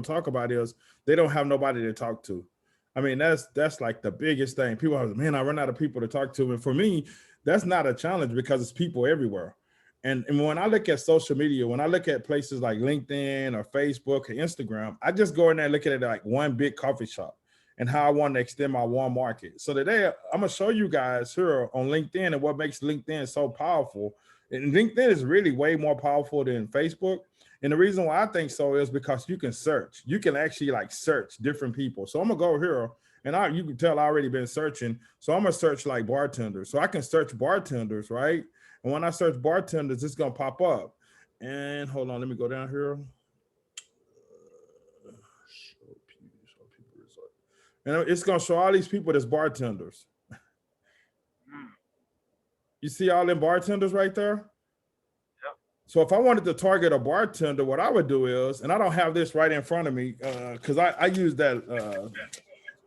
people talk about is they don't have nobody to talk to. I mean, that's like the biggest thing. People are, man, I run out of people to talk to. And for me, that's not a challenge because it's people everywhere. And when I look at social media, when I look at places like LinkedIn or Facebook or Instagram, I just go in there and look at it like one big coffee shop and how I want to extend my warm market. So today I'm gonna show you guys here on LinkedIn and what makes LinkedIn so powerful. And LinkedIn is really way more powerful than Facebook. And the reason why I think so is because you can search. You can actually like search different people. So I'm gonna go here and you can tell I already been searching. So I'm gonna search like bartenders. So I can search bartenders, right? And when I search bartenders, it's gonna pop up. And hold on, let me go down here. Show people result. And it's gonna show all these people that's bartenders. You see all them bartenders right there? So if I wanted to target a bartender, what I would do is, and I don't have this right in front of me, because I use that.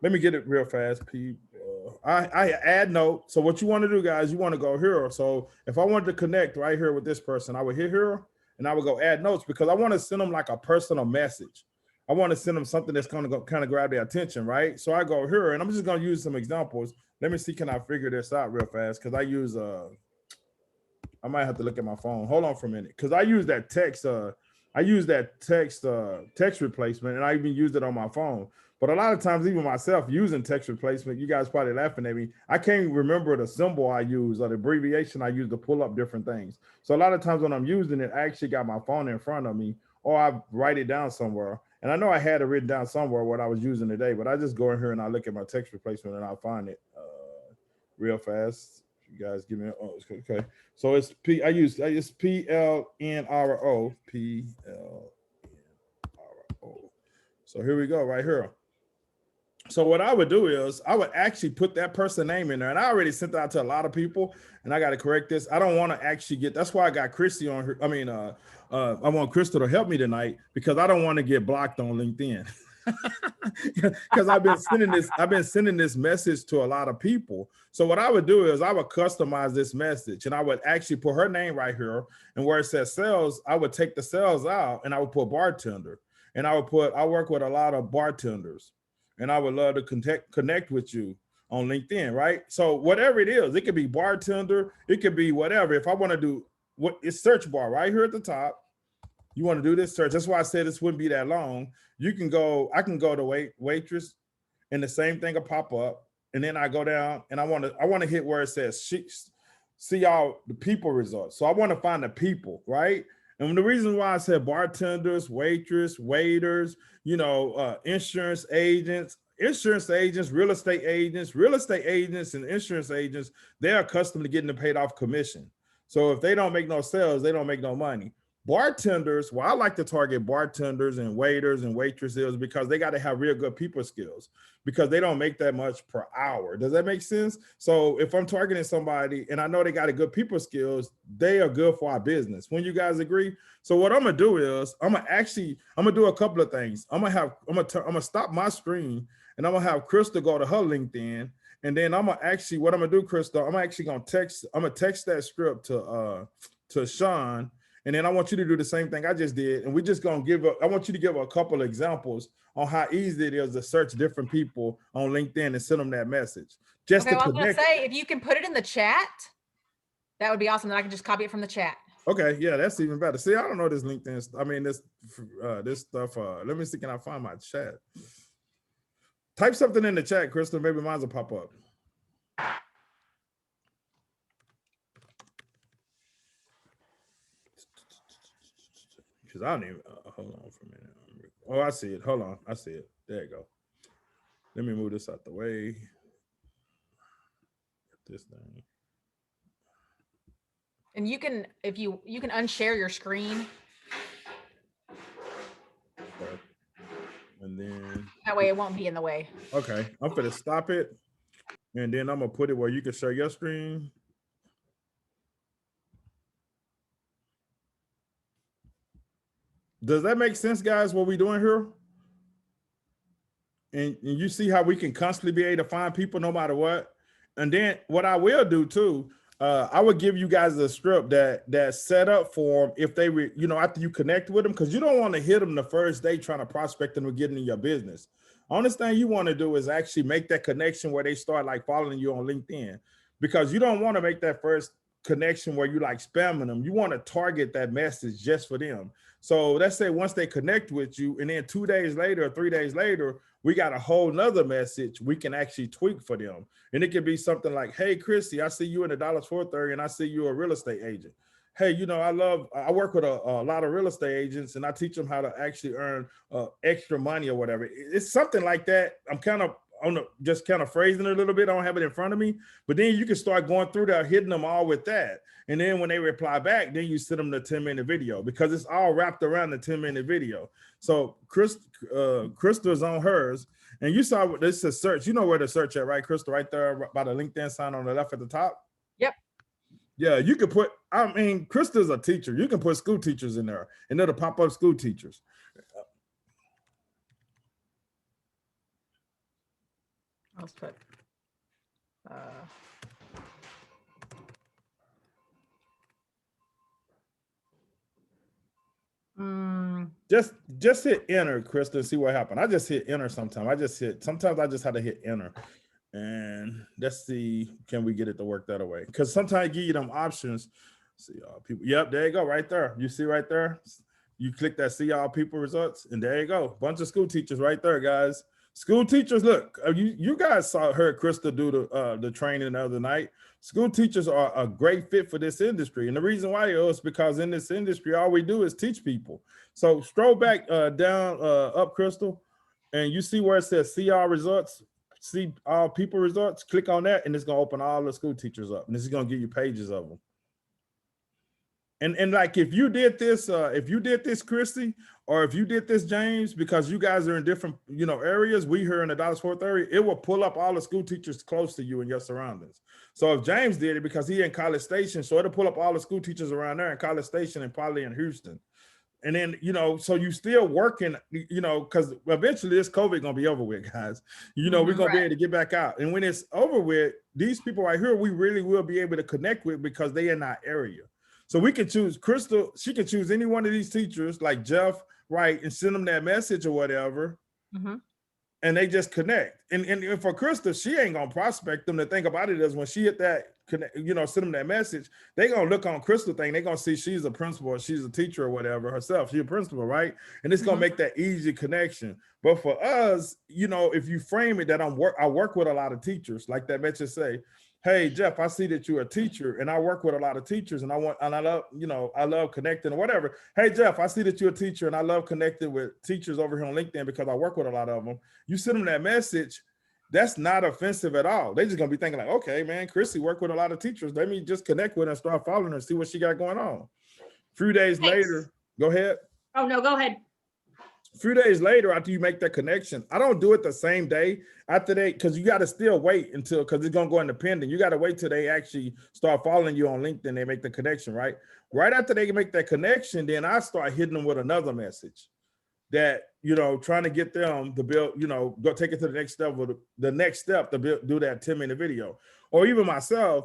Let me get it real fast, Pete. I add note. So what you want to do, guys, you want to go here. So if I wanted to connect right here with this person, I would hit here and I would go add notes because I want to send them like a personal message. I want to send them something that's going to go kind of grab their attention, right? So I go here and I'm just going to use some examples. Let me see, can I figure this out real fast? Because I might have to look at my phone. Hold on for a minute. Because I use that text replacement, and I even used it on my phone. But a lot of times, even myself using text replacement, you guys probably laughing at me. I can't remember the symbol I use or the abbreviation I use to pull up different things. So a lot of times when I'm using it, I actually got my phone in front of me or I write it down somewhere. And I know I had it written down somewhere what I was using today, but I just go in here and I look at my text replacement and I'll find it real fast. You guys give me okay. So it's I use PLNRO. So here we go, right here. So what I would do is I would actually put that person name in there, and I already sent that out to a lot of people, and I got to correct this. I don't want to actually get. That's why I got Christy on her. I mean, I want Crystal to help me tonight because I don't want to get blocked on LinkedIn. Because I've been sending this message to a lot of people. So what I would do is I would customize this message and I would actually put her name right here, and where it says sales, I would take the sales out and I would put bartender, and I work with a lot of bartenders, and I would love to connect with you on LinkedIn, right? So whatever it is, it could be bartender, it could be whatever. If I want to do it's search bar right here at the top. You want to do this search. That's why I said this wouldn't be that long. I can go to waitress, and the same thing will pop up. And then I go down and I want to hit where it says see all the people results. So I want to find the people, right? And the reason why I said bartenders, waitress, waiters, insurance agents, real estate agents and insurance agents, they are accustomed to getting paid off commission. So if they don't make no sales, they don't make no money. Bartenders, well, I like to target bartenders and waiters and waitresses because they got to have real good people skills because they don't make that much per hour. Does that make sense? So if I'm targeting somebody and I know they got a good people skills, they are good for our business. When you guys agree? So what I'm gonna do is I'm gonna do a couple of things. I'm gonna stop my screen and I'm gonna have Crystal go to her LinkedIn. And then what I'm gonna do, Crystal, I'm gonna text that script to Sean. And then I want you to do the same thing I just did. And we're just going to I want you to give a couple of examples on how easy it is to search different people on LinkedIn and send them that message. Okay, well, I was going to say, if you can put it in the chat, that would be awesome. Then I can just copy it from the chat. Okay, yeah, that's even better. See, I don't know this LinkedIn. I mean, this stuff. Let me see, can I find my chat? Type something in the chat, Crystal. Maybe mine will pop up. Because I don't even, hold on for a minute. Oh, I see it. Hold on. I see it. There you go. Let me move this out the way. Get this thing. And you can, if you can unshare your screen. Okay. And then. That way it won't be in the way. Okay. I'm going to stop it. And then I'm going to put it where you can share your screen. Does that make sense, guys, what we're doing here? And you see how we can constantly be able to find people no matter what? And then what I will do too, I would give you guys a script that's set up for them if they, after you connect with them, because you don't want to hit them the first day trying to prospect them or get into your business. Only thing you want to do is actually make that connection where they start like following you on LinkedIn, because you don't want to make that first connection where you like spamming them. You want to target that message just for them. So let's say once they connect with you, and then 2 days later or 3 days later, we got a whole nother message we can actually tweak for them. And it could be something like, hey, Christy, I see you in the Dallas Fort Worth and I see you're a real estate agent. Hey, I work with a lot of real estate agents and I teach them how to actually earn extra money or whatever. It's something like that. I'm kind of just kind of phrasing it a little bit. I don't have it in front of me, but then you can start going through there, hitting them all with that. And then when they reply back, then you send them the 10-minute video, because it's all wrapped around the 10-minute video. So Crystal's on hers, and you saw this is search. You know where to search at, right, Crystal? Right there by the LinkedIn sign on the left at the top. Yep. Yeah, you could put, Crystal's a teacher. You can put school teachers in there, and it'll pop up school teachers. Let's put just hit enter, Crystal, and see what happened. I just hit enter sometimes. Sometimes I just have to hit enter. And let's see, can we get it to work that way? Because sometimes I give you them options. See all people. Yep, there you go, right there. You see right there? You click that see all people results, and there you go. Bunch of school teachers right there, guys. School teachers, look, you guys heard Krista do the training the other night. School teachers are a great fit for this industry. And the reason why is because in this industry, all we do is teach people. So scroll back down up, Crystal, and you see where it says see all results, see all people results. Click on that, and it's going to open all the school teachers up. And this is going to give you pages of them. And like if you did this, Christy, or if you did this, James, because you guys are in different, areas, we here in the Dallas Fort Worth area, it will pull up all the school teachers close to you in your surroundings. So if James did it, because he in College Station, so it'll pull up all the school teachers around there in College Station and probably in Houston. And then, so you still working, because eventually this COVID gonna be over with, guys. We're gonna be able to get back out. And when it's over with, these people right here, we really will be able to connect with because they in our area. So we can choose Crystal. She can choose any one of these teachers like Jeff, right, and send them that message or whatever. Mm-hmm. And they just connect. And for Crystal, she ain't gonna prospect them. The thing about it is when she hit that, send them that message, they gonna look on Crystal thing. They gonna see she's a principal or she's a teacher or whatever herself. She's a principal, right? And it's gonna make that easy connection. But for us, if you frame it that I work with a lot of teachers, like that message say, hey, Jeff, I see that you're a teacher and I work with a lot of teachers and I love connecting or whatever. Hey, Jeff, I see that you're a teacher and I love connecting with teachers over here on LinkedIn because I work with a lot of them. You send them that message, that's not offensive at all. They're just going to be thinking like, okay, man, Chrissy worked with a lot of teachers. Let me just connect with her and start following her and see what she got going on. A few days later, go ahead. Oh, no, go ahead. A few days later, after you make that connection, I don't do it the same day after because you got to still wait because it's going to go independent. You got to wait till they actually start following you on LinkedIn. They make the connection, right? Right after they make that connection, then I start hitting them with another message that, trying to get them to build, go take it to the next step to do that 10-minute video. Or even myself,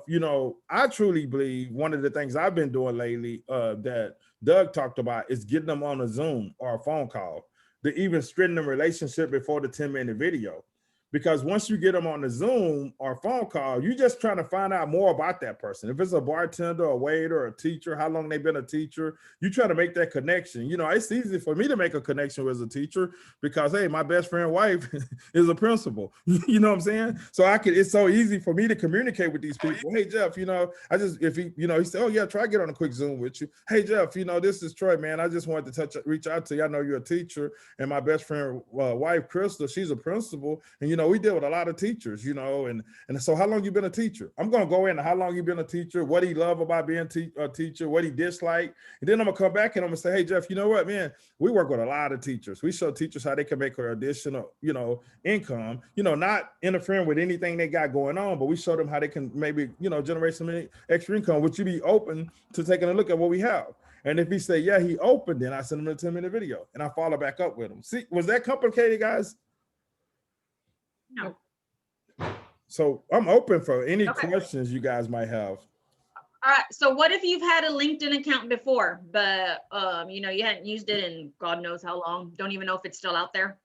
I truly believe one of the things I've been doing lately that Doug talked about is getting them on a Zoom or a phone call to even strengthen the relationship before the 10-minute video. Because once you get them on the Zoom or phone call, you're just trying to find out more about that person. If it's a bartender, a waiter, a teacher, how long they've been a teacher, you try to make that connection. It's easy for me to make a connection with a teacher because, hey, my best friend's wife is a principal. You know what I'm saying? So it's so easy for me to communicate with these people. Hey, Jeff, he said, oh yeah, try to get on a quick Zoom with you. Hey, Jeff, this is Troy, man. I just wanted to reach out to you. I know you're a teacher and my best friend wife, Crystal, she's a principal. And, we deal with a lot of teachers, and so how long you been a teacher? I'm going to go into how long you been a teacher, what he love about being a teacher, what he dislike. And then I'm going to come back and I'm going to say, hey, Jeff, you know what, man, we work with a lot of teachers. We show teachers how they can make an additional, income, not interfering with anything they got going on, but we show them how they can maybe, generate some extra income. Would you be open to taking a look at what we have? And if he say, yeah, he opened, then I send him a 10-minute video and I follow back up with him. See, was that complicated, guys? No. So I'm open for any questions you guys might have. All right. So what if you've had a LinkedIn account before, but you know, you hadn't used it in God knows how long? Don't even know if it's still out there.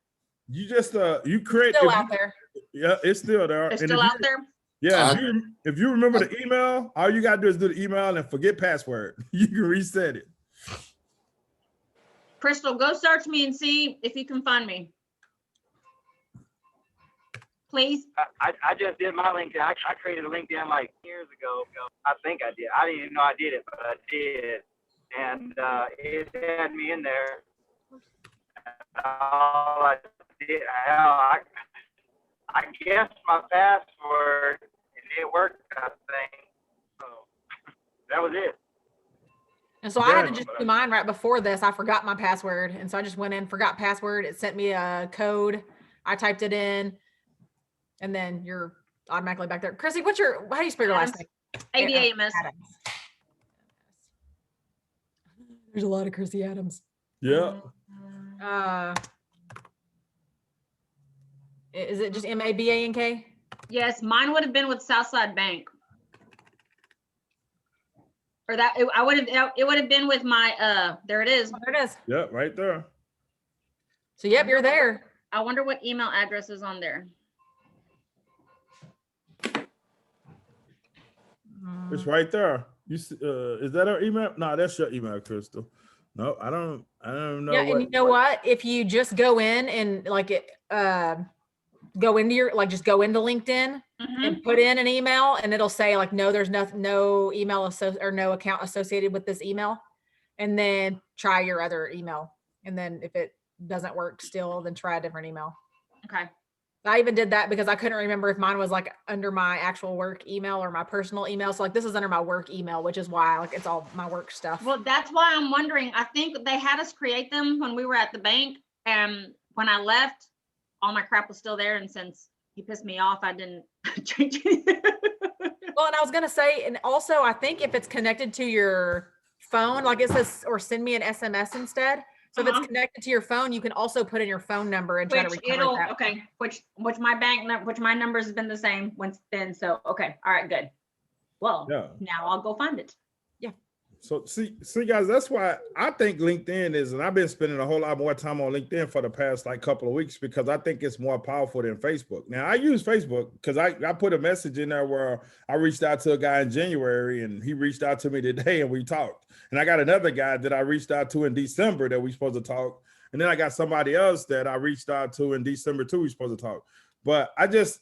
You just you create Still if out you- there. Yeah, it's still there. It's And still if out you, there. yeah, if you remember the email, all you gotta do is do the email and forget password. You can reset it. Crystal, go search me and see if you can find me. Please. I just did my LinkedIn. I created a LinkedIn like years ago. I think I did. I didn't even know I did it, but I did. And it had me in there. All I did, I guessed my password and it worked, I think. So that was it. And so I had to Yeah. just do mine right before this. I forgot my password. And so I just went in, forgot password. It sent me a code. I typed it in. And then you're automatically back there. Chrissy, how do you spell your last name? ADAMS. Adams. There's a lot of Chrissy Adams. Yeah. Is it just MABANK? Yes, mine would have been with Southside Bank. Or that it would have been with my there it is. Oh, there it is. Yeah, right there. So yep, you're there. I wonder what email address is on there. It's right there. You is that our email? No, that's your email, Crystal. No, I don't know. Yeah, and you know what? If you just go in and like it go into your just go into LinkedIn and put in an email and it'll say like no, there's no email or no account associated with this email. And then try your other email. And then if it doesn't work still, then try a different email. Okay. I even did that because I couldn't remember if mine was like under my actual work email or my personal email. So like this is under my work email, which is why like it's all my work stuff. Well, that's why I'm wondering. I think they had us create them when we were at the bank. And when I left, all my crap was still there. And since he pissed me off, I didn't change it. Well, and I was going to say, and also I think if it's connected to your phone, like it says, or send me an SMS instead. So if it's connected to your phone, you can also put in your phone number and try to recover that. Okay, which my numbers has been the same once then. So okay, all right, good. Well, Yeah. now I'll go find it. So see guys, that's why I think LinkedIn is, and I've been spending a whole lot more time on LinkedIn for the past like couple of weeks because I think it's more powerful than Facebook. Now I use Facebook because I put a message in there where I reached out to a guy in January and he reached out to me today and we talked. And I got another guy that I reached out to in December that we supposed to talk. And then I got somebody else that I reached out to in December too, we supposed to talk. But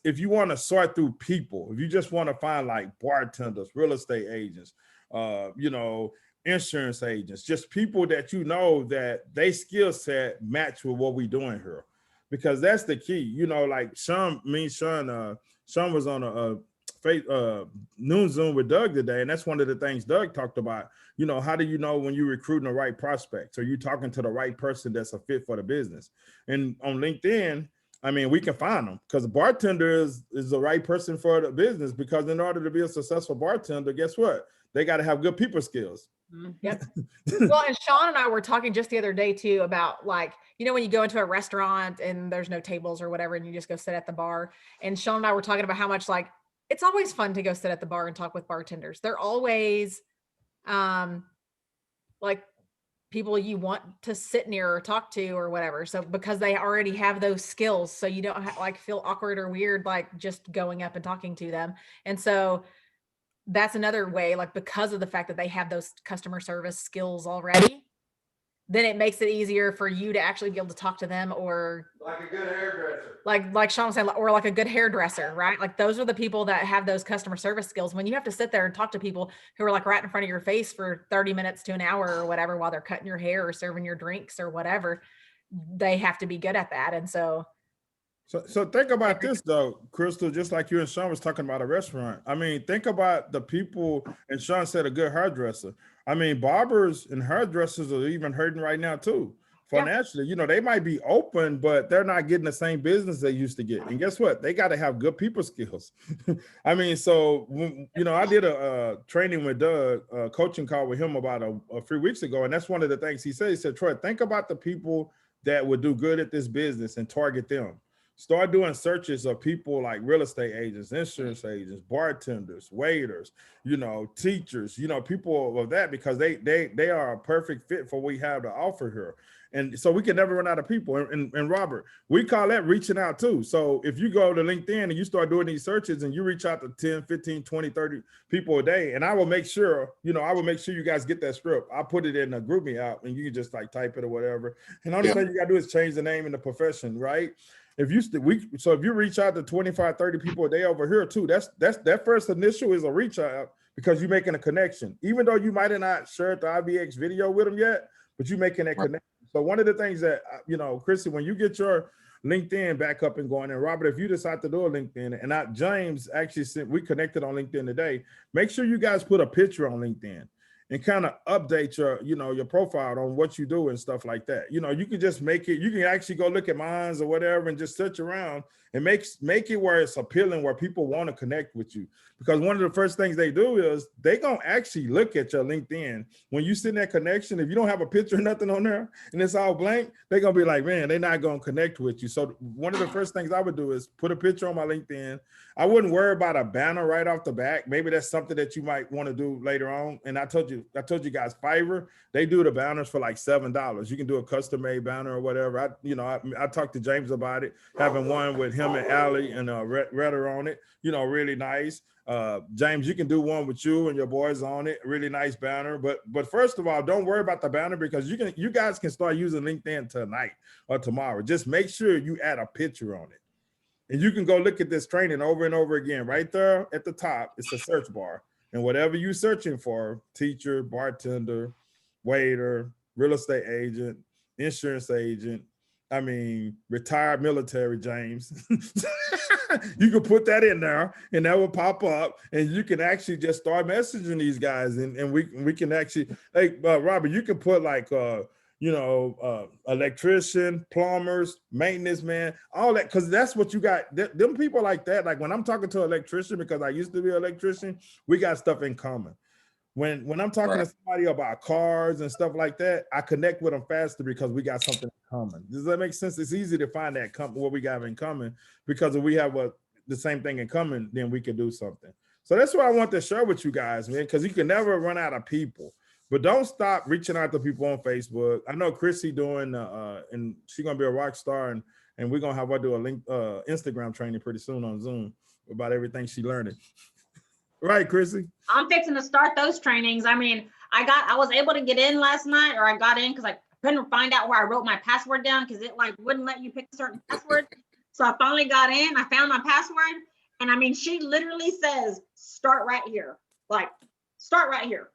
if you want to sort through people, if you just want to find like bartenders, real estate agents, insurance agents, just people that you know that they skill set match with what we doing here, because that's the key. Like Sean was on a noon Zoom with Doug today, and that's one of the things Doug talked about. How do you know when you're recruiting the right prospects? Are you talking to the right person that's a fit for the business? And on LinkedIn, I mean, we can find them because the bartender is the right person for the business, because in order to be a successful bartender, guess what? They got to have good people skills. Yep. Well, and Sean and I were talking just the other day too about like, when you go into a restaurant and there's no tables or whatever, and you just go sit at the bar. And Sean and I were talking about how much like, it's always fun to go sit at the bar and talk with bartenders. They're always like people you want to sit near or talk to or whatever. So because they already have those skills, so you don't feel awkward or weird, like just going up and talking to them. And so that's another way, like because of the fact that they have those customer service skills already, then it makes it easier for you to actually be able to talk to them, or like a good hairdresser. Like Sean was saying, or like a good hairdresser, right? Like those are the people that have those customer service skills. When you have to sit there and talk to people who are like right in front of your face for 30 minutes to an hour or whatever, while they're cutting your hair or serving your drinks or whatever, they have to be good at that. And so think about this though, Crystal, just like you and Sean was talking about a restaurant. I mean, think about the people, and Sean said a good hairdresser. I mean, barbers and hairdressers are even hurting right now too. Financially, they might be open, but they're not getting the same business they used to get. And guess what? They got to have good people skills. I mean, so, I did a training with Doug, a coaching call with him about a few weeks ago. And that's one of the things he said. He said, Troy, think about the people that would do good at this business and target them. start doing searches of people like real estate agents, insurance agents, bartenders, waiters, you know, teachers, you know, people of that, because they are a perfect fit for what we have to offer here. And so we can never run out of people. And Robert, we call that reaching out too. So if you go to LinkedIn and you start doing these searches and you reach out to 10, 15, 20, 30 people a day, and I will make sure, you know, I will make sure you guys get that script. I'll put it in a group me out and you can just like type it or whatever. And the only thing you gotta do is change the name and the profession, right? If you so if you reach out to 25, 30 people a day over here too, that's that first initial is a reach out because you're making a connection. Even though you might have not shared the IBX video with them yet, but you're making that connection. So one of the things that, you know, Chrissy, when you get your LinkedIn back up and going, and Robert, if you decide to do a LinkedIn, and James actually we connected on LinkedIn today, make sure you guys put a picture on LinkedIn and kind of update your, you know, your profile on what you do and stuff like that. You know, you can just make it, you can actually go look at mines or whatever and just search around and make it where it's appealing, where people want to connect with you. Because one of the first things they do is they gonna actually look at your LinkedIn. When you send that connection, if you don't have a picture or nothing on there and it's all blank, they're gonna be like, man, they're not gonna connect with you. So one of the first things I would do is put a picture on my LinkedIn. I wouldn't worry about a banner right off the back. Maybe that's something that you might want to do later on. And I told you guys, Fiverr, they do the banners for like $7. You can do a custom made banner or whatever. I talked to James about it, having one with him and Allie and Redder on it, you know, really nice. James, you can do one with you and your boys on it, really nice banner. But first of all, don't worry about the banner, because you guys can start using LinkedIn tonight or tomorrow. Just make sure you add a picture on it. And you can go look at this training over and over again. Right there at the top, it's a search bar. And whatever you're searching for, teacher, bartender, waiter, real estate agent, insurance agent, I mean, retired military, James. You can put that in there and that will pop up, and you can actually just start messaging these guys, and we can actually, hey, Robert, you can put like, electrician, plumbers, maintenance man, all that, because that's what you got. Them people like that, like when I'm talking to an electrician, because I used to be an electrician, we got stuff in common. When I'm talking to somebody about cars and stuff like that, I connect with them faster because we got something in common. Does that make sense? It's easy to find that what we got in common, because if we have the same thing in common, then we can do something. So that's what I want to share with you guys, man, because you can never run out of people. But don't stop reaching out to people on Facebook. I know Chrissy doing, and she's gonna be a rock star, and we're gonna have her do a Instagram training pretty soon on Zoom about everything she learned. Right, Chrissy? I'm fixing to start those trainings. I mean, I was able to get in last night, or I got in because I couldn't find out where I wrote my password down, because it like wouldn't let you pick a certain password. So I finally got in, I found my password. And I mean, she literally says, start right here, like start right here.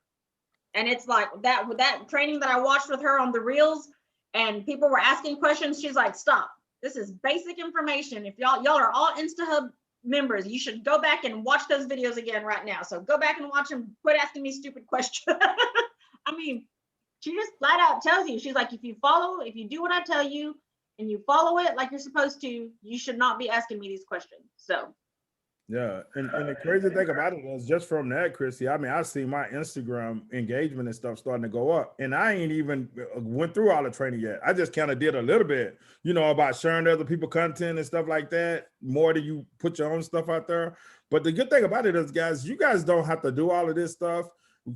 And it's like that with that training that I watched with her on the reels, and people were asking questions. She's like, stop, this is basic information. If y'all are all InstaHub members, you should go back and watch those videos again right now. So go back and watch them. Quit asking me stupid questions. I mean, she just flat out tells you, she's like, if you do what I tell you and you follow it like you're supposed to, you should not be asking me these questions. So yeah, and the crazy thing about it is, just from that, Chrissy, I mean, I see my Instagram engagement and stuff starting to go up, and I ain't even went through all the training yet. I just kind of did a little bit, you know, about sharing other people content and stuff like that, more than you put your own stuff out there. But the good thing about it is, guys, you guys don't have to do all of this stuff.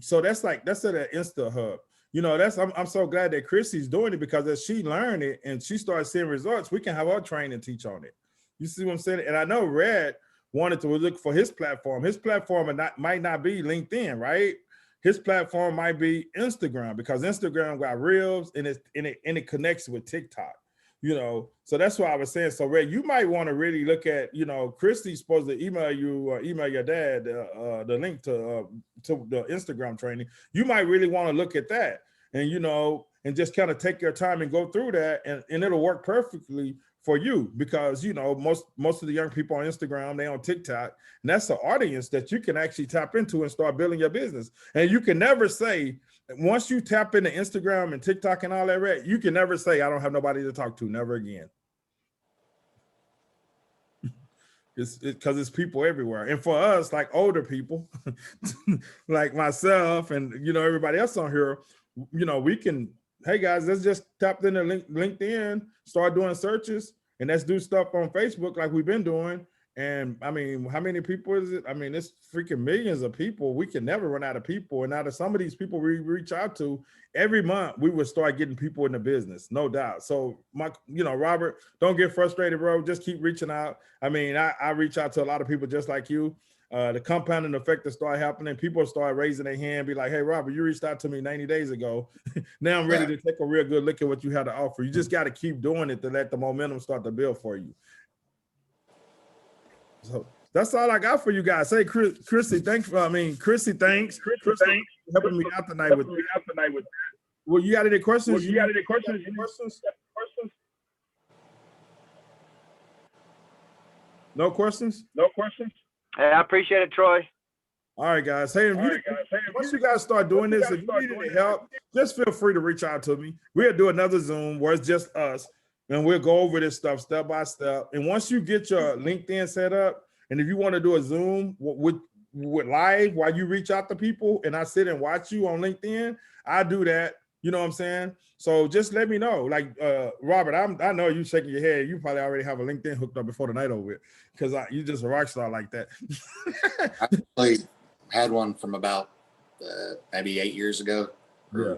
So that's at an InstaHub. You know, I'm so glad that Chrissy's doing it, because as she learned it and she starts seeing results, we can have her train and teach on it. You see what I'm saying? And I know Red wanted to look for his platform. His platform might not be LinkedIn, right? His platform might be Instagram, because Instagram got reels and it connects with TikTok, you know. So that's why I was saying. So Red, you might want to really look at, you know, Christy's supposed to email you or email your dad the link to the Instagram training. You might really want to look at that, and you know, and just kind of take your time and go through that, and it'll work perfectly for you, because you know most of the young people on Instagram, they on TikTok, and that's an audience that you can actually tap into and start building your business. And you can never say, once you tap into Instagram and TikTok and all that, right, you can never say I don't have nobody to talk to, never again. It's because it's people everywhere. And for us, like older people, like myself and you know everybody else on here, you know, we can, hey guys, let's just tap into LinkedIn, start doing searches, and let's do stuff on Facebook like we've been doing. And I mean, how many people is it? I mean, it's freaking millions of people. We can never run out of people. And out of some of these people we reach out to every month, we would start getting people in the business, no doubt. So Robert, don't get frustrated, bro. Just keep reaching out. I mean, I reach out to a lot of people just like you. The compounding effect that start happening, people start raising their hand, be like, hey, Robert, you reached out to me 90 days ago. Now I'm ready to take a real good look at what you had to offer. You just got to keep doing it to let the momentum start to build for you. So that's all I got for you guys. Hey, Chrissy, thanks. Chrissy, thanks for helping me out tonight with. Well, you got any questions? No questions? Hey, I appreciate it, Troy. All right, guys. Hey, once you guys start doing this, if you need any help, just feel free to reach out to me. We'll do another Zoom where it's just us, and we'll go over this stuff step by step. And once you get your LinkedIn set up, and if you want to do a Zoom with live while you reach out to people, and I sit and watch you on LinkedIn, I do that. You know what I'm saying? So just let me know. Like Robert, I know you shaking your head. You probably already have a LinkedIn hooked up before the night over it, because you just a rock star like that. I actually had one from about maybe 8 years ago. Yeah.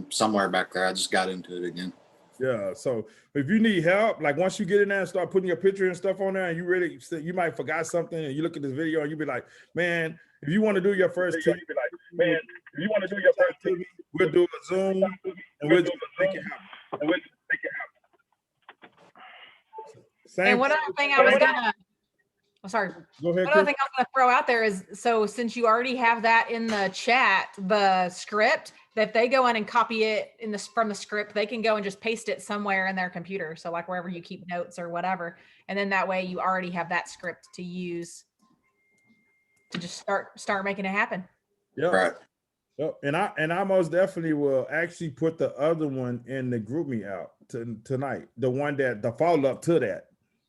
Somewhere back there. I just got into it again. Yeah. So if you need help, like once you get in there and start putting your picture and stuff on there, and you might forgot something, and you look at this video and you be like, man, if you want to do your first TV, we'll do a Zoom and we'll just make it happen. And one other thing I was gonna, sorry. Go ahead. One other thing I was gonna throw out there is, so since you already have that in the chat, the script, that they go in and copy it from the script, they can go and just paste it somewhere in their computer. So like wherever you keep notes or whatever. And then that way you already have that script to use to just start making it happen. Yeah. Right. Yep. And I most definitely will actually put the other one in the group me out tonight. The one that the follow up to that.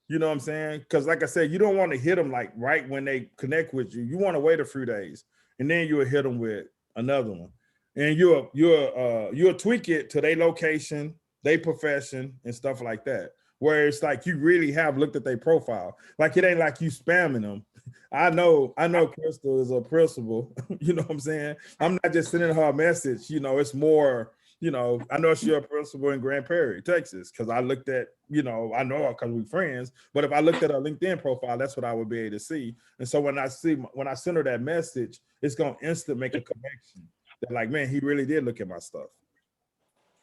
You know what I'm saying? Because like I said, you don't want to hit them like right when they connect with you. You want to wait a few days, and then you'll hit them with another one. And you'll tweak it to their location, their profession, and stuff like that. Where it's like you really have looked at their profile. Like it ain't like you spamming them. I know Crystal is a principal. You know what I'm saying? I'm not just sending her a message. It's more, I know she's a principal in Grand Prairie, Texas, because I looked at, I know her because we're friends. But if I looked at her LinkedIn profile, that's what I would be able to see. And so when I send her that message, it's gonna instant make a connection. That like, man, he really did look at my stuff.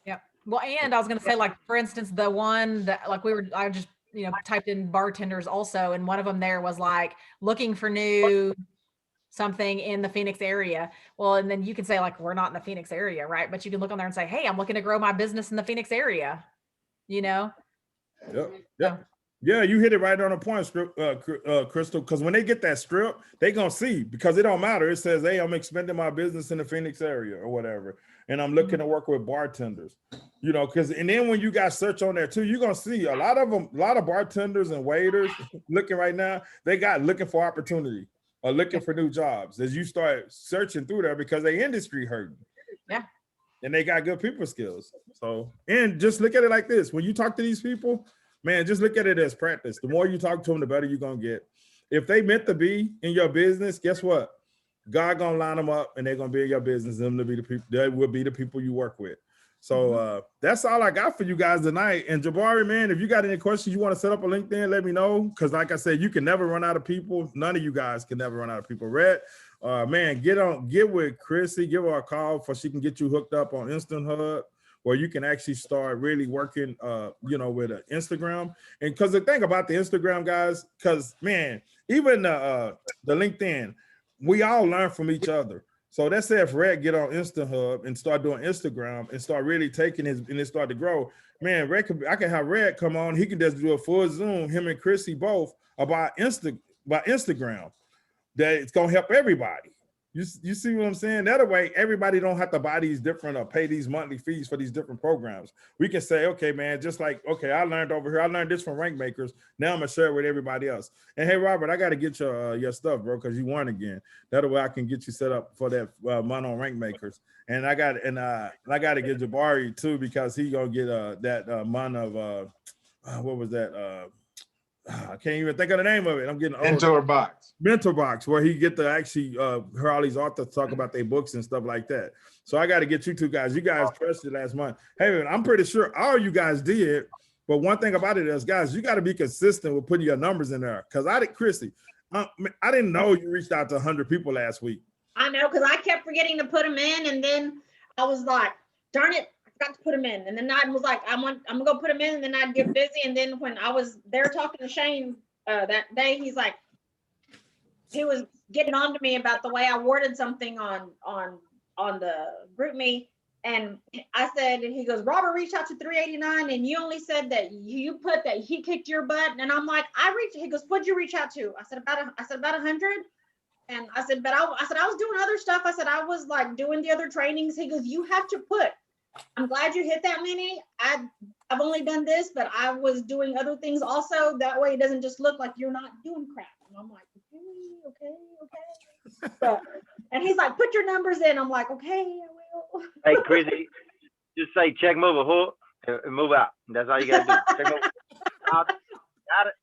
Yeah. Well, and I was going to say, like, for instance, the one that like I just, typed in bartenders also. And one of them there was like looking for new something in the Phoenix area. Well, and then you can say like, we're not in the Phoenix area. Right. But you can look on there and say, hey, I'm looking to grow my business in the Phoenix area, Yep. Yeah, you hit it right on the point, Crystal, because when they get that script, they're going to see, because it don't matter. It says, hey, I'm expanding my business in the Phoenix area or whatever, and I'm looking to work with bartenders, because, and then when you got search on there too, you're going to see a lot of bartenders and waiters looking right now, looking for opportunity or looking for new jobs as you start searching through there because their industry hurting. Yeah. And they got good people skills. So, and just look at it like this. When you talk to these people, man, just look at it as practice. The more you talk to them, the better you're going to get. If they meant to be in your business, guess what? God going to line them up and they're going to be in your business. Them to be the people, they will be the people you work with. So that's all I got for you guys tonight. And Jabari, man, if you got any questions you want to set up a LinkedIn, let me know. Because like I said, you can never run out of people. None of you guys can never run out of people. Red, man, get with Chrissy, give her a call so she can get you hooked up on Instant Hub, where you can actually start really working, with an Instagram. And because the thing about the Instagram, guys, because, man, even the LinkedIn, we all learn from each other. So let's say if Red get on Instant Hub and start doing Instagram and start really taking and it start to grow, man, I can have Red come on. He can just do a full Zoom, him and Chrissy both, about Instagram. That it's going to help everybody. You see what I'm saying? That way, everybody don't have to buy these different or pay these monthly fees for these different programs. We can say, okay, man, just like, okay, I learned over here. I learned this from Rank Makers. Now I'm going to share it with everybody else. And hey, Robert, I got to get your stuff, bro, because you won again. That way I can get you set up for that month on Rank Makers. And I got to get Jabari too, because he going to get that month of, what was that? I can't even think of the name of it. I'm getting old. Mentor box. Mentor box, where he get to actually hear all these authors talk about their books and stuff like that. So I got to get you two guys. You guys crushed it last month. Hey, man, I'm pretty sure all you guys did. But one thing about it is, guys, you got to be consistent with putting your numbers in there. Because Christy, I didn't know you reached out to 100 people last week. I know, because I kept forgetting to put them in, and then I was like, darn it, I forgot to put them in. And then I was like, I'm gonna go put them in, and then I'd get busy. And then when I was there talking to Shane that day, he was getting on to me about the way I worded something on the group me. And I said, and he goes, Robert reached out to 389, and you only said that you put that he kicked your butt. And I'm like, he goes, what'd you reach out to? I said about 100. And I said, but I was doing other stuff. I said, I was like doing the other trainings. He goes, you have to put, I'm glad you hit that many. I've only done this, but I was doing other things also. That way it doesn't just look like you're not doing crap. And I'm like, okay. But, and he's like, put your numbers in. I'm like, okay, I will. Hey, Chrissy, just say check, move, a hook, and move out. That's all you got to do. Check, move. Got it.